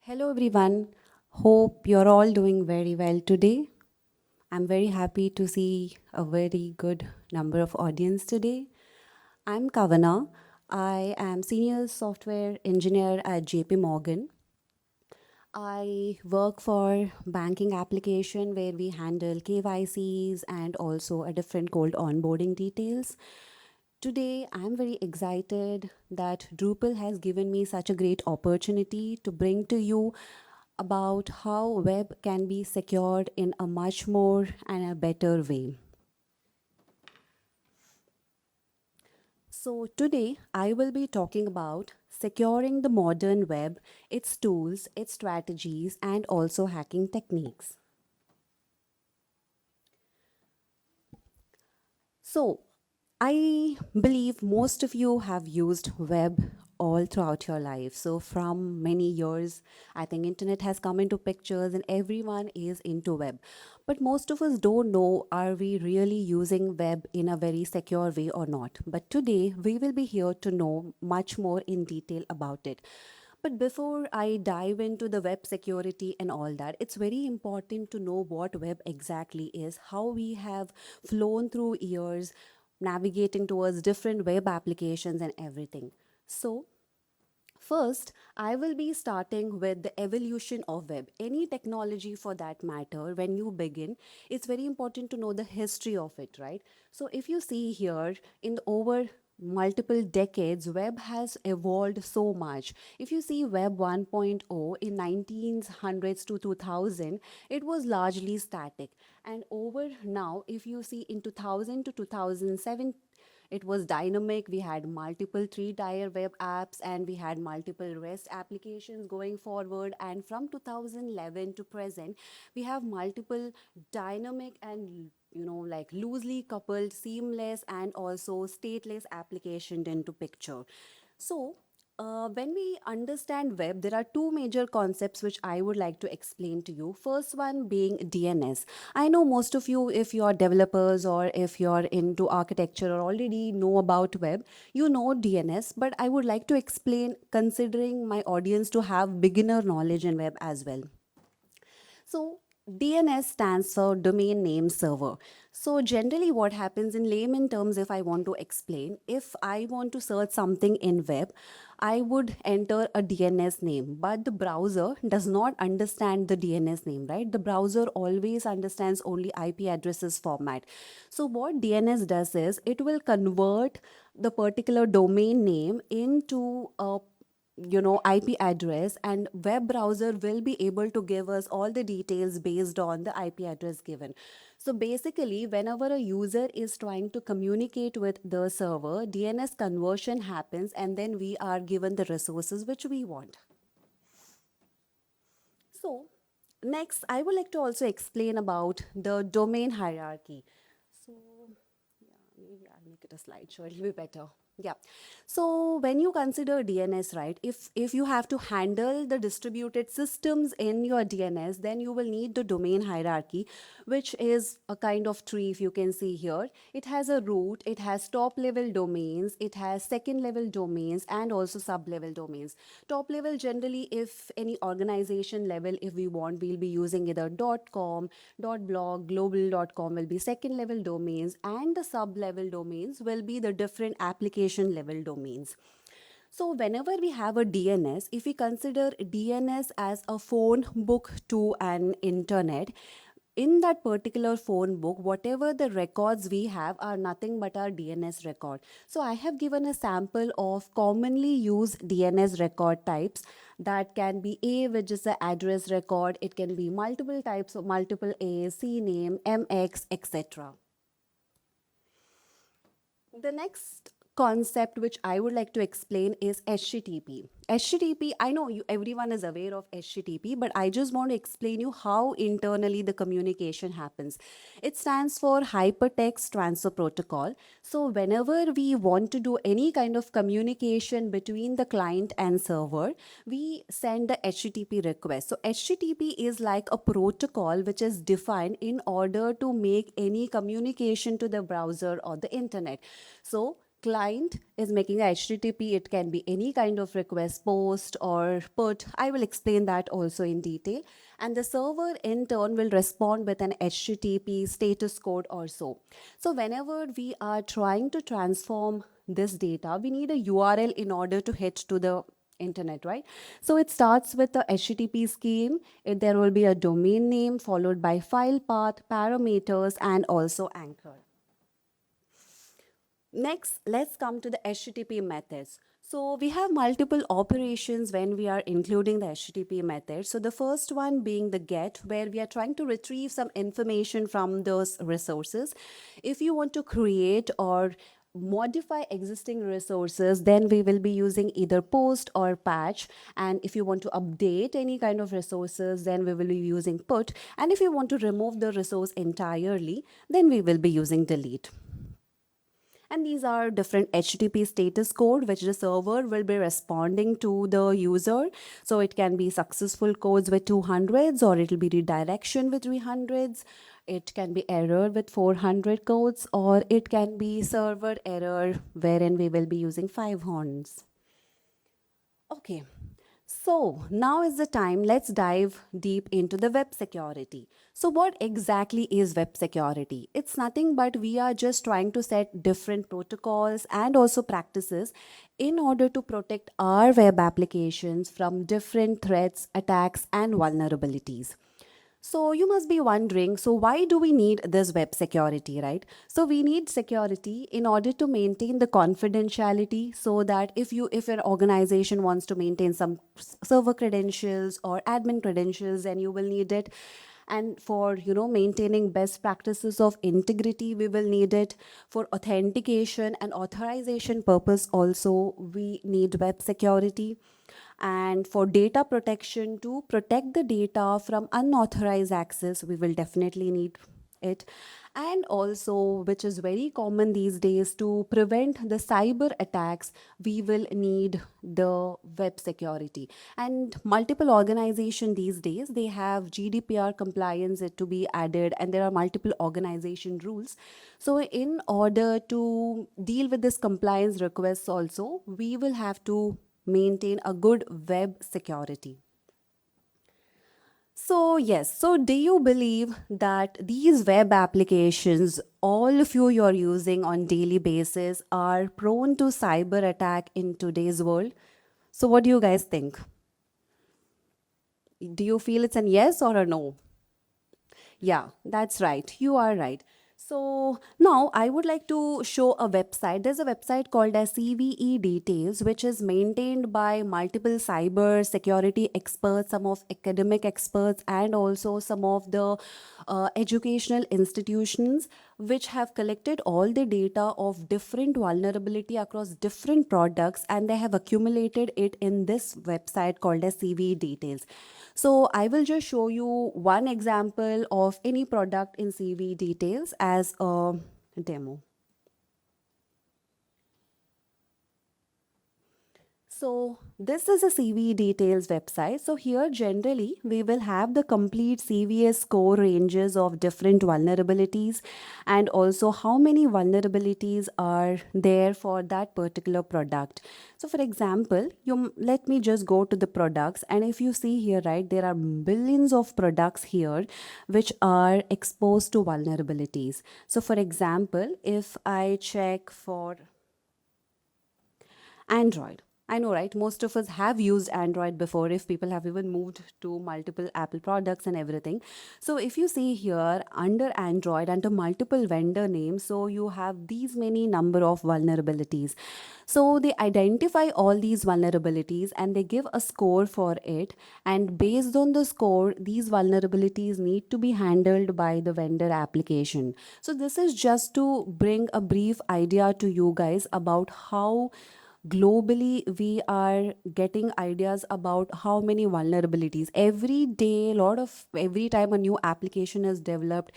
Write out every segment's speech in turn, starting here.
Hello everyone. Hope you're all doing very well today. I'm very happy to see a very good number of audience today. I'm Kavana. I am senior software engineer at JP Morgan. I work for banking application where we handle KYCs and also a different called onboarding details. Today, I'm very excited that Drupal has given me such a great opportunity to bring to you about how web can be secured in a much more and a better way. So today, I will be talking about securing the modern web, its tools, its strategies, and also hacking techniques. So, I believe most of you have used web all throughout your life. So from many years, I think internet has come into pictures and everyone is into web. But most of us don't know, are we really using web in a very secure way or not? But today we will be here to know much more in detail about it. But before I dive into the web security and all that, it's very important to know what web exactly is, how we have flown through years navigating towards different web applications and everything. So, first, I will be starting with the evolution of web. Any technology for that matter, when you begin, it's very important to know the history of it, right? So if you see here, in the over multiple decades, web has evolved so much. If you see web 1.0 in 1900s to 2000, it was largely static. And over now, if you see in 2000 to 2007, it was dynamic. We had multiple three-tier web apps and we had multiple REST applications going forward. And from 2011 to present, we have multiple dynamic and like loosely coupled, seamless and also stateless application into picture. So when we understand web, there are two major concepts which I would like to explain to you. First one being DNS. I know most of you, if you're developers or if you're into architecture or already know about web, you know DNS, but I would like to explain considering my audience to have beginner knowledge in web as well. So DNS stands for domain name server. So generally what happens in layman terms, if I want to explain, if I want to search something in web, I would enter a DNS name, but the browser does not understand the DNS name, right? The browser always understands only IP addresses format. So what DNS does is it will convert the particular domain name into a IP address, and web browser will be able to give us all the details based on the IP address given. So basically, whenever a user is trying to communicate with the server, DNS conversion happens and then we are given the resources which we want. So next, I would like to also explain about the domain hierarchy. So maybe I'll make it a slideshow, it'll be better. Yeah. So when you consider DNS, right, if you have to handle the distributed systems in your DNS, then you will need the domain hierarchy, which is a kind of tree, if you can see here. It has a root, it has top level domains, it has second level domains, and also sub level domains. Top level, generally, if any organization level, if we want, we'll be using either .com, .blog, global.com will be second level domains, and the sub level domains will be the different application level domains. So whenever we have a DNS, if we consider DNS as a phone book to an internet, in that particular phone book, whatever the records we have are nothing but our DNS record. So I have given a sample of commonly used DNS record types. That can be A, which is the address record. It can be multiple types of multiple A's, CNAME, MX, etc. The next concept which I would like to explain is HTTP. HTTP, I know everyone is aware of HTTP, but I just want to explain you how internally the communication happens. It stands for Hypertext Transfer Protocol. So whenever we want to do any kind of communication between the client and server, we send the HTTP request. So HTTP is like a protocol which is defined in order to make any communication to the browser or the internet. So client is making a HTTP. It can be any kind of request, post or put. I will explain that also in detail. And the server in turn will respond with an HTTP status code or so. So whenever we are trying to transform this data, we need a URL in order to hit to the internet, right? So it starts with the HTTP scheme. There will be a domain name followed by file path, parameters, and also anchor. Next, let's come to the HTTP methods. So we have multiple operations when we are including the HTTP method. So the first one being the get, where we are trying to retrieve some information from those resources. If you want to create or modify existing resources, then we will be using either post or patch. And if you want to update any kind of resources, then we will be using put. And if you want to remove the resource entirely, then we will be using delete. And these are different HTTP status code which the server will be responding to the user. So it can be successful codes with 200s, or it will be redirection with 300s. It can be error with 400 codes, or it can be server error wherein we will be using 5 horns. Okay, so now is the time. Let's dive deep into the web security. So what exactly is web security? It's nothing but we are just trying to set different protocols and also practices in order to protect our web applications from different threats, attacks, and vulnerabilities. So you must be wondering, so why do we need this web security, right? So we need security in order to maintain the confidentiality, so that if an organization wants to maintain some server credentials or admin credentials, then you will need it. And for maintaining best practices of integrity, we will need it. For authentication and authorization purpose also, we need web security. And for data protection, to protect the data from unauthorized access, we will definitely need it. And also, which is very common these days, to prevent the cyber attacks, we will need the web security. And multiple organizations these days, they have GDPR compliance to be added, and there are multiple organization rules. So in order to deal with this compliance requests also, we will have to maintain a good web security. So, yes, so do you believe that these web applications, all of you're using on daily basis, are prone to cyber attack in today's world? So, what do you guys think? Do you feel it's a yes or a no? Yeah, that's right. You are right. So now I would like to show a website. There's a website called as CVE Details, which is maintained by multiple cyber security experts, some of academic experts, and also some of the educational institutions, which have collected all the data of different vulnerability across different products, and they have accumulated it in this website called as CVE Details. So I will just show you one example of any product in CV Details as a demo. So this is a CV details website. So here generally we will have the complete CVS score ranges of different vulnerabilities, and also how many vulnerabilities are there for that particular product. So for example, let me just go to the products, and if you see here, right, there are billions of products here which are exposed to vulnerabilities. So for example, if I check for Android. I know, right? Most of us have used Android before, if people have even moved to multiple Apple products and everything. So, if you see here under Android, under multiple vendor names, so you have these many number of vulnerabilities. So, they identify all these vulnerabilities and they give a score for it. And based on the score, these vulnerabilities need to be handled by the vendor application. So, this is just to bring a brief idea to you guys about how globally we are getting ideas about how many vulnerabilities every day. Every time a new application is developed,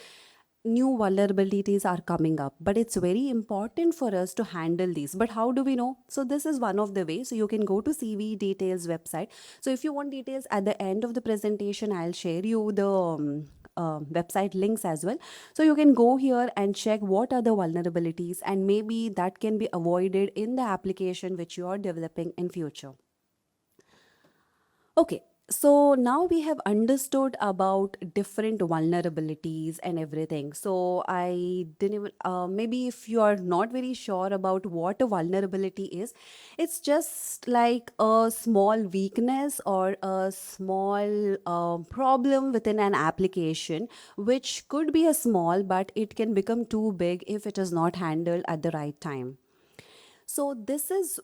new vulnerabilities are coming up, but it's very important for us to handle these. But how do we know? So this is one of the ways. So you can go to CV details website. So if you want details at the end of the presentation, I'll share you the website links as well. So you can go here and check what are the vulnerabilities, and maybe that can be avoided in the application which you are developing in future. Okay, so now we have understood about different vulnerabilities and everything. So I didn't even, maybe if you are not very sure about what a vulnerability is, it's just like a small weakness or a small problem within an application, which could be a small, but it can become too big if it is not handled at the right time. So, this is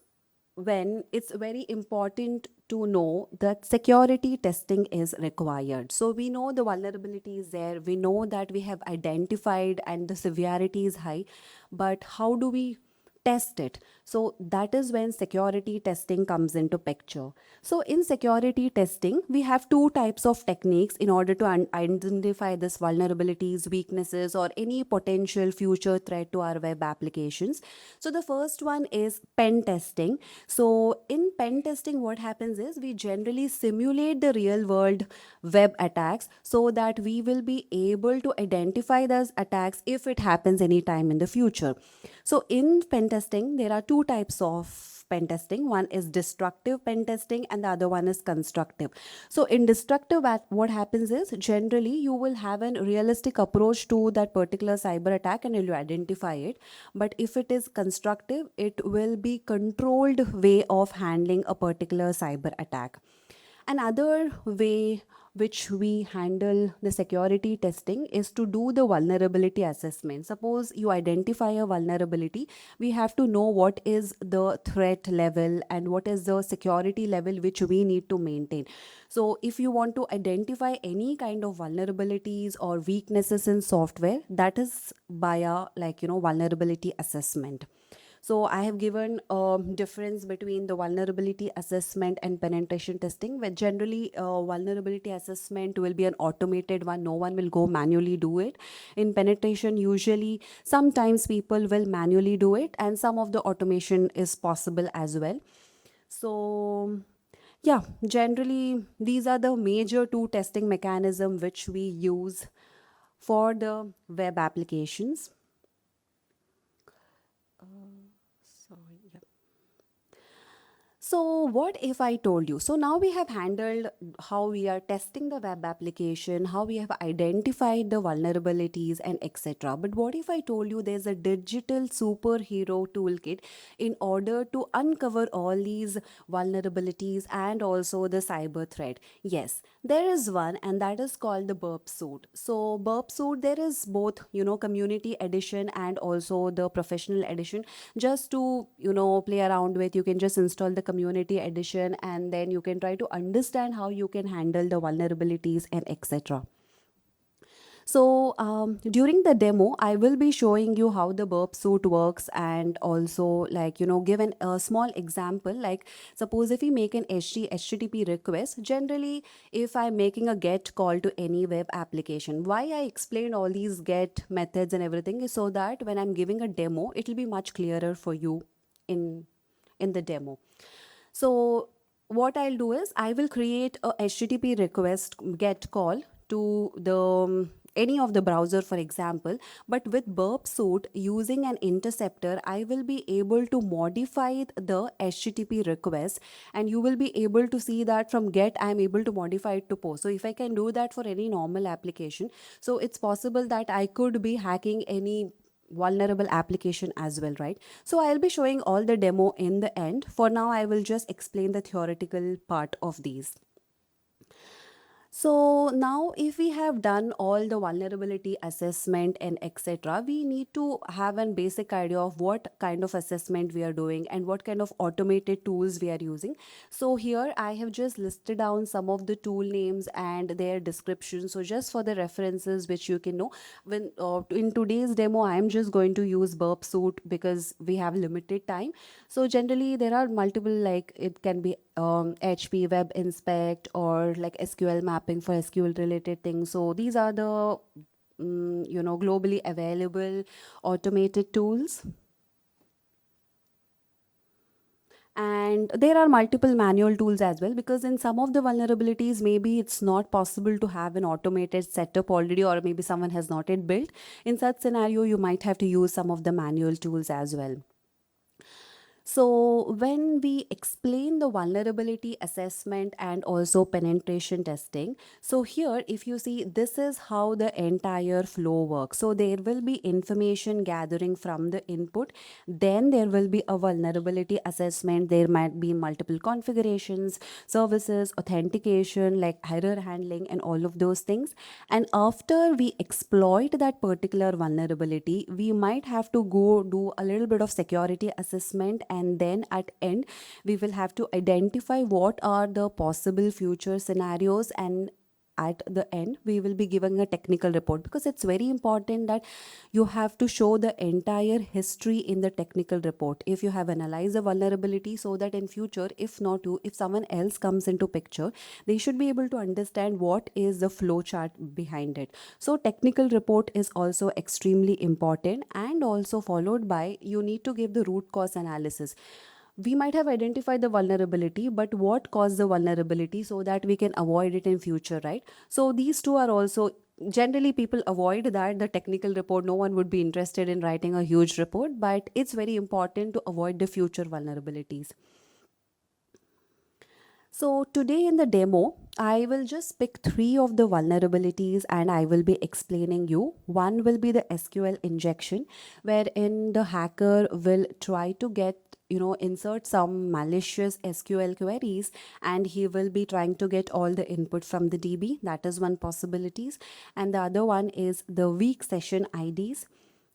when it's very important to know that security testing is required. So, we know the vulnerability is there, we know that we have identified and the severity is high, but how do we test it? So that is when security testing comes into picture. So in security testing we have two types of techniques in order to identify this vulnerabilities, weaknesses, or any potential future threat to our web applications. So the first one is pen testing. So in pen testing what happens is we generally simulate the real world web attacks so that we will be able to identify those attacks if it happens anytime in the future. So in pen testing, there are two types of pen testing. One is destructive pen testing and the other one is constructive. So in destructive, what happens is generally you will have a realistic approach to that particular cyber attack and you'll identify it. But if it is constructive, it will be controlled way of handling a particular cyber attack. Another way which we handle the security testing is to do the vulnerability assessment. Suppose you identify a vulnerability, we have to know what is the threat level and what is the security level which we need to maintain. So if you want to identify any kind of vulnerabilities or weaknesses in software, that is via vulnerability assessment. So I have given a difference between the vulnerability assessment and penetration testing, where generally vulnerability assessment will be an automated one. No one will go manually do it. In penetration, usually sometimes people will manually do it, and some of the automation is possible as well. So yeah, generally these are the major two testing mechanism which we use for the web applications. Sorry. Yeah. So, what if I told you? So, now we have handled how we are testing the web application, how we have identified the vulnerabilities, and etc. But what if I told you there's a digital superhero toolkit in order to uncover all these vulnerabilities and also the cyber threat? Yes, there is one, and that is called the Burp Suite. So, Burp Suite, there is both, community edition and also the professional edition. Just to, play around with, you can just install the community edition and then you can try to understand how you can handle the vulnerabilities and etc. So during the demo, I will be showing you how the burp suite works, and also given a small example. Like suppose if we make an HTTP request, generally if I'm making a get call to any web application, why I explained all these get methods and everything is so that when I'm giving a demo, it will be much clearer for you in the demo. So what I'll do is I will create a HTTP request get call to the any of the browser, for example. But with burp suite using an interceptor, I will be able to modify the HTTP request, and you will be able to see that from get I'm able to modify it to post. So if I can do that for any normal application, so it's possible that I could be hacking any vulnerable application as well, right? So I'll be showing all the demo in the end. For now, I will just explain the theoretical part of these. So now if we have done all the vulnerability assessment and etc., we need to have a basic idea of what kind of assessment we are doing and what kind of automated tools we are using. So here I have just listed down some of the tool names and their description. So just for the references which you can know, when in today's demo, I am just going to use burp suite because we have limited time. So generally there are multiple, like it can be HP Web Inspect or like SQL mapping for SQL related things. So these are the globally available automated tools. And there are multiple manual tools as well, because in some of the vulnerabilities maybe it's not possible to have an automated setup already, or maybe someone has not yet built. In such scenario, you might have to use some of the manual tools as well. So, when we explain the vulnerability assessment and also penetration testing, so here, if you see, this is how the entire flow works. So, there will be information gathering from the input, then there will be a vulnerability assessment. There might be multiple configurations, services, authentication, like error handling, and all of those things. And after we exploit that particular vulnerability, we might have to go do a little bit of security assessment, and then at end we will have to identify what are the possible future scenarios, and at the end we will be giving a technical report, because it's very important that you have to show the entire history in the technical report if you have analyzed a vulnerability, so that in future, if not you, if someone else comes into picture, they should be able to understand what is the flow chart behind it. So technical report is also extremely important, and also followed by, you need to give the root cause analysis. We might have identified the vulnerability, but what caused the vulnerability, so that we can avoid it in future, right? So these two are also, generally people avoid that, the technical report. No one would be interested in writing a huge report, but it's very important to avoid the future vulnerabilities. So today in the demo, I will just pick three of the vulnerabilities and I will be explaining you. One will be the SQL injection, wherein the hacker will try to get, insert some malicious SQL queries, and he will be trying to get all the input from the DB. That is one possibilities. And the other one is the weak session IDs,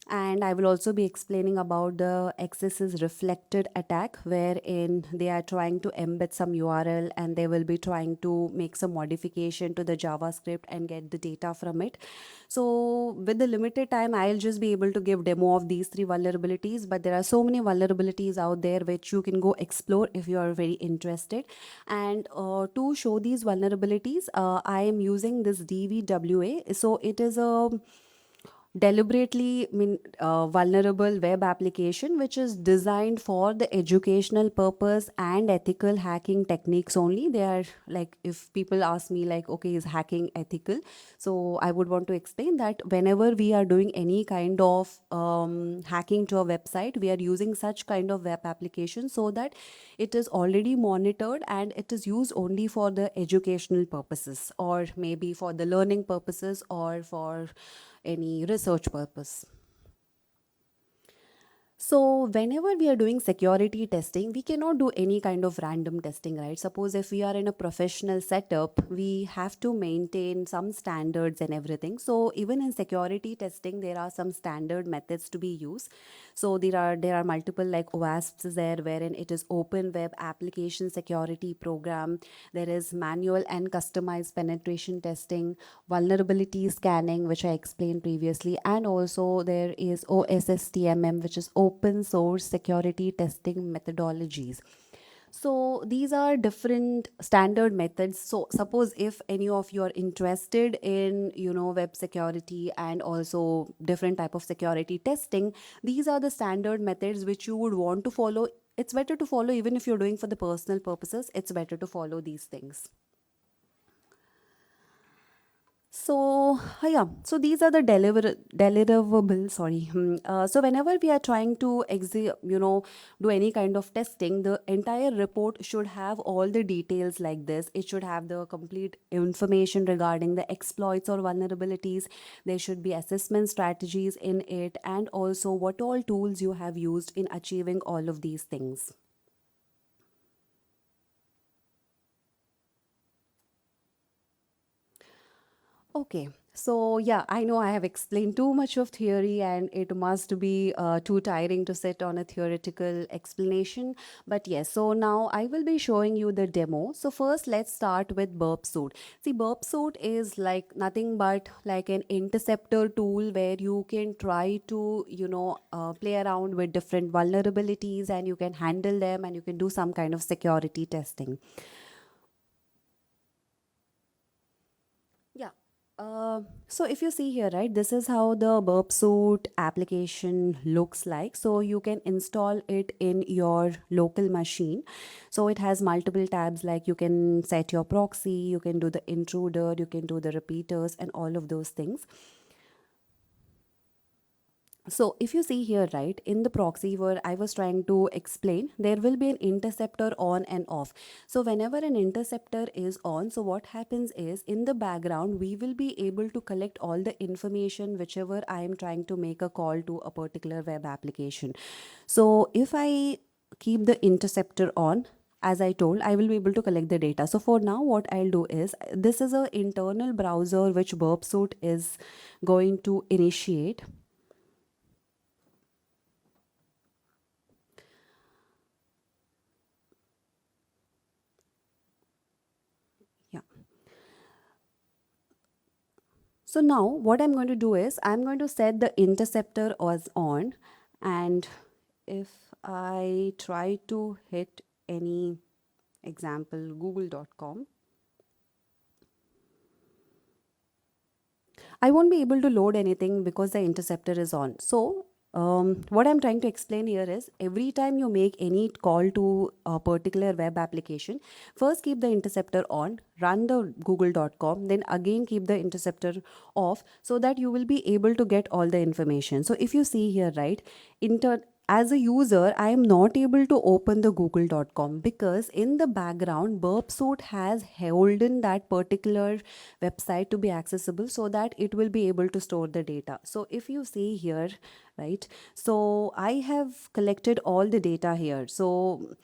and I will also be explaining about the excesses reflected attack, wherein they are trying to embed some URL and they will be trying to make some modification to the JavaScript and get the data from it. So with the limited time, I'll just be able to give demo of these three vulnerabilities, but there are so many vulnerabilities out there which you can go explore if you are very interested. And to show these vulnerabilities, I am using this DVWA. So it is a deliberately vulnerable web application which is designed for the educational purpose and ethical hacking techniques only. They are like, if people ask me like, okay, is hacking ethical, so I would want to explain that whenever we are doing any kind of hacking to a website, we are using such kind of web application so that it is already monitored and it is used only for the educational purposes, or maybe for the learning purposes, or for any research purpose. So whenever we are doing security testing, we cannot do any kind of random testing, right? Suppose if we are in a professional setup, we have to maintain some standards and everything. So even in security testing, there are some standard methods to be used. So there are multiple like OWASPs there, wherein it is Open Web Application Security Program. There is manual and customized penetration testing, vulnerability scanning, which I explained previously, and also there is OSSTMM, which is open source security testing methodologies. So these are different standard methods. So suppose if any of you are interested in, web security and also different type of security testing, these are the standard methods which you would want to follow. It's better to follow, even if you're doing for the personal purposes, it's better to follow these things. So yeah, so these are the deliverables. Sorry. So whenever we are trying to do any kind of testing, the entire report should have all the details like this. It should have the complete information regarding the exploits or vulnerabilities. There should be assessment strategies in it, and also what all tools you have used in achieving all of these things. Okay, so yeah, I know I have explained too much of theory and it must be too tiring to sit on a theoretical explanation. But yes, so now I will be showing you the demo. So first, let's start with Burp Suite. See, Burp Suite is like nothing but like an interceptor tool where you can try to, play around with different vulnerabilities and you can handle them and you can do some kind of security testing. Yeah. So if you see here, right, this is how the burp suit application looks like. So you can install it in your local machine. So it has multiple tabs, like you can set your proxy, you can do the intruder, you can do the repeaters and all of those things. So if you see here, right, in the proxy where I was trying to explain, there will be an interceptor on and off. So whenever an interceptor is on, so what happens is in the background, we will be able to collect all the information whichever I am trying to make a call to a particular web application. So if I keep the interceptor on, as I told, I will be able to collect the data. So for now, what I'll do is, this is a internal browser which burp suit is going to initiate. Yeah. So now what I'm going to do is I'm going to set the interceptor as on, and if I try to hit any example google.com, I won't be able to load anything because the interceptor is on. So what I'm trying to explain here is, every time you make any call to a particular web application, first keep the interceptor on, run the google.com, then again keep the interceptor off, so that you will be able to get all the information. So if you see here, right, as a user, I am not able to open the google.com because in the background, burpsuit has holden that particular website to be accessible so that it will be able to store the data. So if you see here, right, so I have collected all the data here. So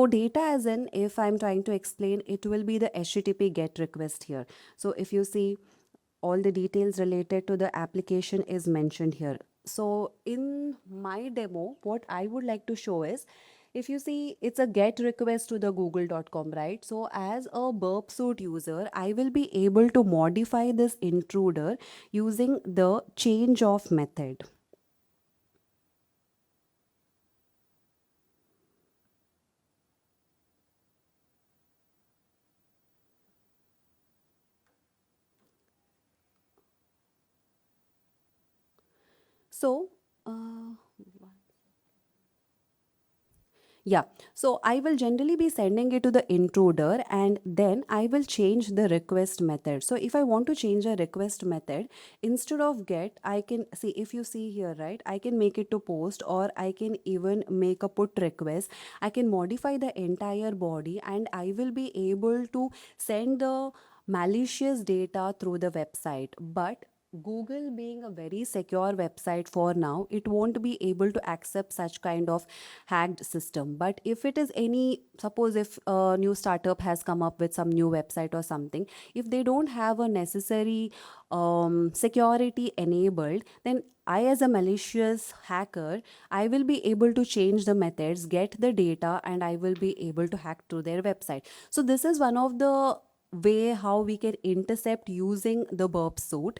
data, as in, if I'm trying to explain, it will be the HTTP GET request here. So if you see, all the details related to the application is mentioned here. So in my demo, what I would like to show is, if you see, it's a GET request to the google.com, right? So as a burp suit user, I will be able to modify this intruder using the change of method. So, uh, yeah, so I will generally be sending it to the intruder, and then I will change the request method. So if I want to change a request method, instead of get, I can see, if you see here, right, I can make it to post, or I can even make a put request. I can modify the entire body, and I will be able to send the malicious data through the website. But Google, being a very secure website for now, it won't be able to accept such kind of hacked system. But if it is any, suppose if a new startup has come up with some new website or something, if they don't have a necessary security enabled, then I, as a malicious hacker, I will be able to change the methods, get the data, and I will be able to hack through their website. So this is one of the way how we can intercept using the burp suit.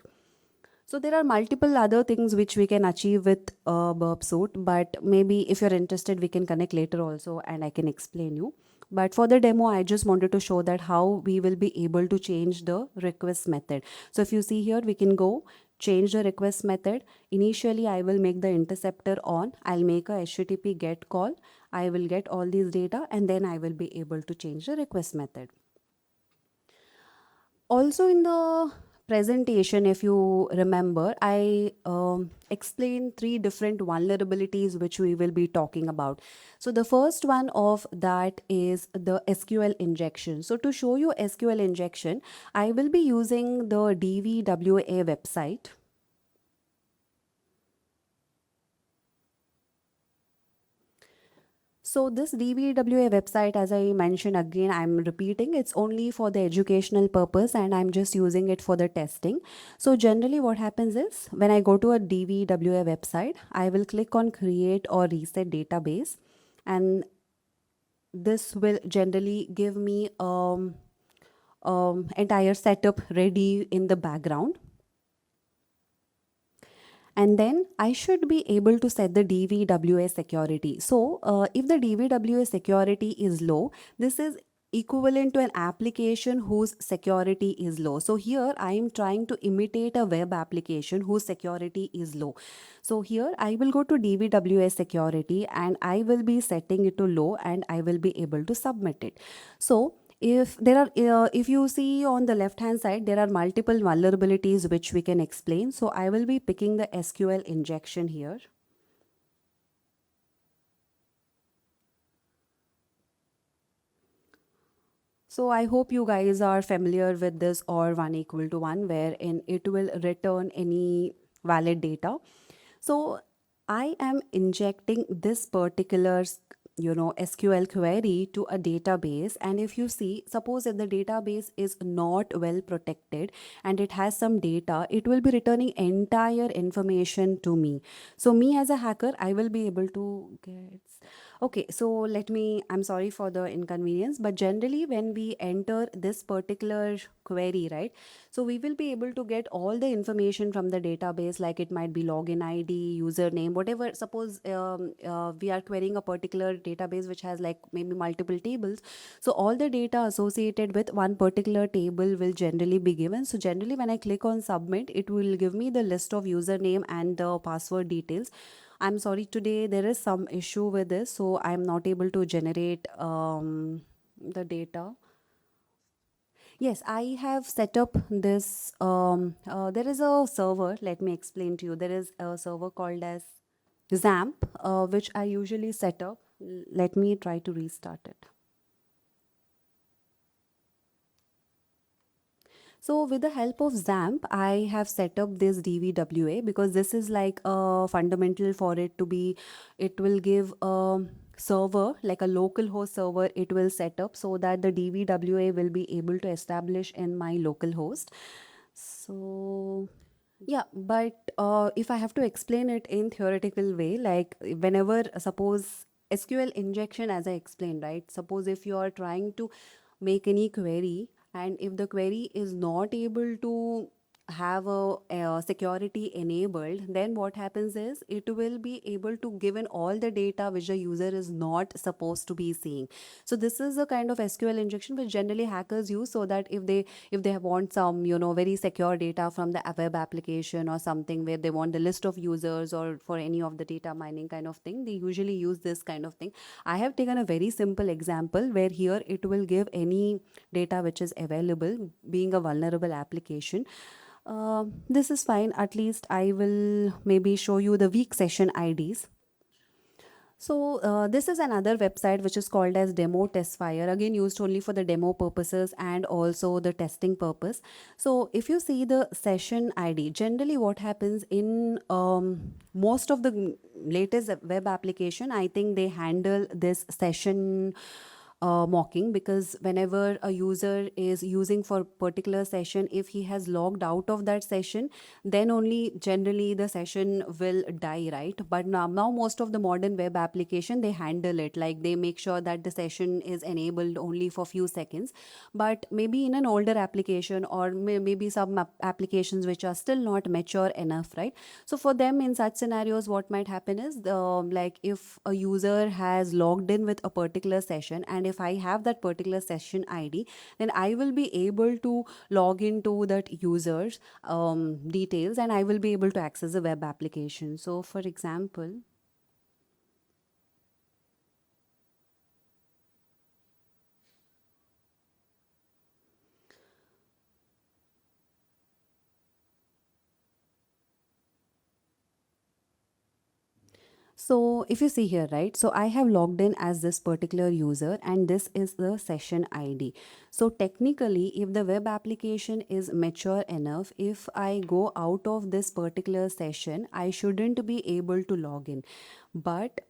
So there are multiple other things which we can achieve with burp suit, but maybe if you're interested, we can connect later also and I can explain you. But for the demo, I just wanted to show that how we will be able to change the request method. So if you see here, we can go change the request method. Initially, I will make the interceptor on. I'll make a HTTP GET call. I will get all these data, and then I will be able to change the request method. Also in the presentation, if you remember, I explained three different vulnerabilities which we will be talking about. So the first one of that is the SQL injection. So to show you SQL injection, I will be using the DVWA website. So this DVWA website, as I mentioned again, I'm repeating, it's only for the educational purpose and I'm just using it for the testing. So generally what happens is, when I go to a DVWA website, I will click on create or reset database, and this will generally give me entire setup ready in the background. And then I should be able to set the DVWA security. So if the DVWA security is low, this is equivalent to an application whose security is low. So here I am trying to imitate a web application whose security is low. So here I will go to DBWS security and I will be setting it to low and I will be able to submit it. So if you see on the left hand side, there are multiple vulnerabilities which we can explain. So I will be picking the SQL injection here. So I hope you guys are familiar with this or one equal to one, wherein it will return any valid data. So I am injecting this particular SQL query to a database, and if you see, suppose if the database is not well protected and it has some data, it will be returning entire information to me. So me as a hacker, I will be able to get. Okay, so I'm sorry for the inconvenience, but generally when we enter this particular query, right? So we will be able to get all the information from the database, like it might be login ID, username, whatever. Suppose we are querying a particular database which has like maybe multiple tables. So all the data associated with one particular table will generally be given. So generally when I click on submit, it will give me the list of username and the password details. I'm sorry, today there is some issue with this, so I'm not able to generate the data. Yes, I have set up this. There is a server, let me explain to you. There is a server called as XAMPP, which I usually set up. Let me try to restart it. So with the help of XAMPP, I have set up this DVWA because this is like a fundamental for it to be, it will give a server, like a local host server, it will set up so that the DVWA will be able to establish in my local host. So yeah, but if I have to explain it in theoretical way, like whenever suppose SQL injection, as I explained, right? Suppose if you are trying to make any query, and if the query is not able to have a security enabled, then what happens is it will be able to give in all the data which the user is not supposed to be seeing. So this is a kind of SQL injection which generally hackers use, so that if they want some very secure data from the web application or something where they want the list of users or for any of the data mining kind of thing, they usually use this kind of thing. I have taken a very simple example where here it will give any data which is available, being a vulnerable application. This is fine. At least I will maybe show you the weak session IDs. So this is another website which is called as Demo Testfire, again used only for the demo purposes and also the testing purpose. So if you see the session ID, generally what happens in most of the latest web application, I think they handle this session mocking, because whenever a user is using for particular session, if he has logged out of that session, then only generally the session will die, right? But now most of the modern web application, they handle it, like they make sure that the session is enabled only for few seconds. But maybe in an older application, or maybe some applications which are still not mature enough, right? So for them, in such scenarios, what might happen is like if a user has logged in with a particular session, and if I have that particular session ID, then I will be able to log into that user's details, and I will be able to access the web application. So for example, so if you see here, right, so I have logged in as this particular user and this is the session ID. So technically, if the web application is mature enough, if I go out of this particular session, I shouldn't be able to log in. But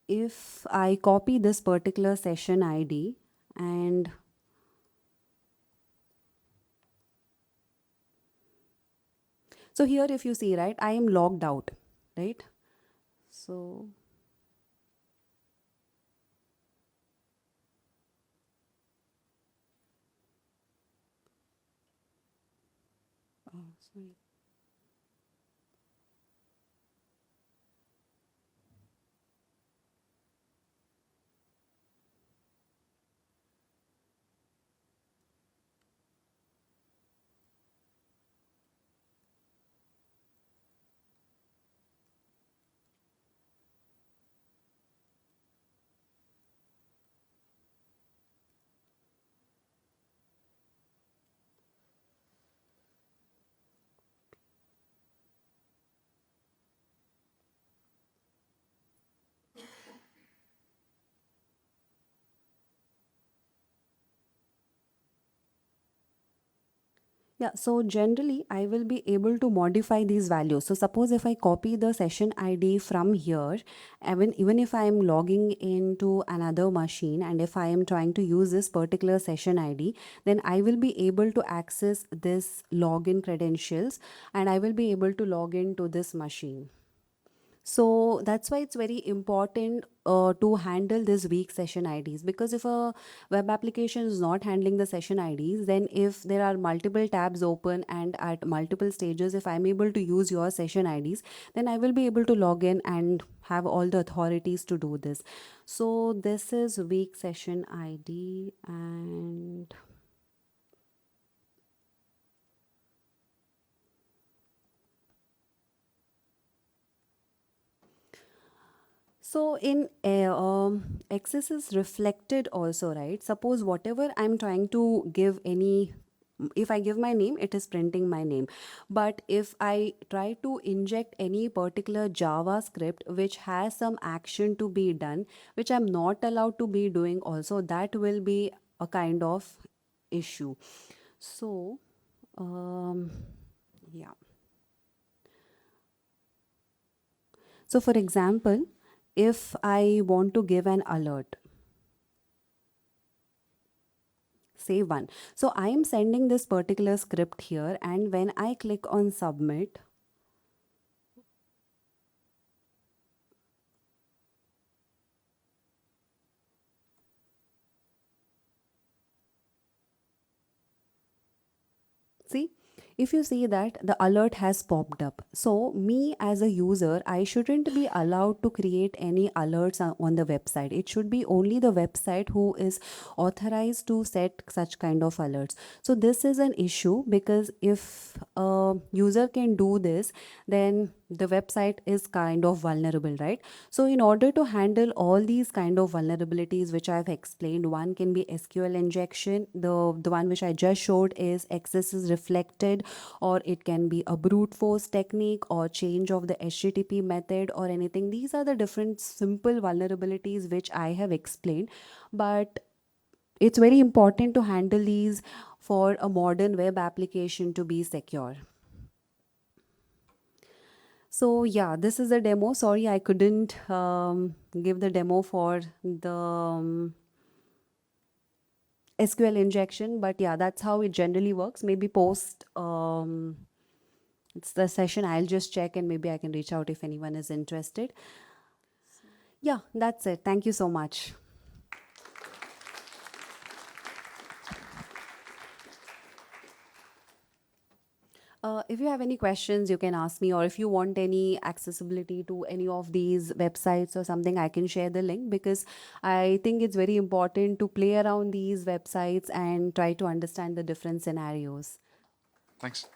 if I copy this particular session ID, and so here if you see, right, I am logged out, right? So sorry. Yeah, so generally I will be able to modify these values. So suppose if I copy the session ID from here, even if I am logging into another machine and if I am trying to use this particular session ID, then I will be able to access this login credentials and I will be able to log into this machine. So that's why it's very important to handle this weak session IDs, because if a web application is not handling the session IDs, then if there are multiple tabs open and at multiple stages, if I'm able to use your session IDs, then I will be able to log in and have all the authorities to do this. So this is weak session ID, and so in access is reflected also, right? Suppose whatever I'm trying to give any, if I give my name, it is printing my name. But if I try to inject any particular JavaScript which has some action to be done, which I'm not allowed to be doing also, that will be a kind of issue. So, yeah. So for example, if I want to give an alert, say one. So I am sending this particular script here, and when I click on submit, see, if you see that the alert has popped up. So me as a user, I shouldn't be allowed to create any alerts on the website. It should be only the website who is authorized to set such kind of alerts. So this is an issue, because if a user can do this, then the website is kind of vulnerable, right? So in order to handle all these kind of vulnerabilities which I've explained, one can be SQL injection. The one which I just showed is access is reflected, or it can be a brute force technique or change of the HTTP method or anything. These are the different simple vulnerabilities which I have explained, but it's very important to handle these for a modern web application to be secure. So yeah, this is a demo. Sorry, I couldn't give the demo for the SQL injection, but yeah, that's how it generally works. Maybe post it's the session, I'll just check and maybe I can reach out if anyone is interested. Yeah, that's it. Thank you so much. If you have any questions, you can ask me, or if you want any accessibility to any of these websites or something, I can share the link, because I think it's very important to play around these websites and try to understand the different scenarios. Thanks.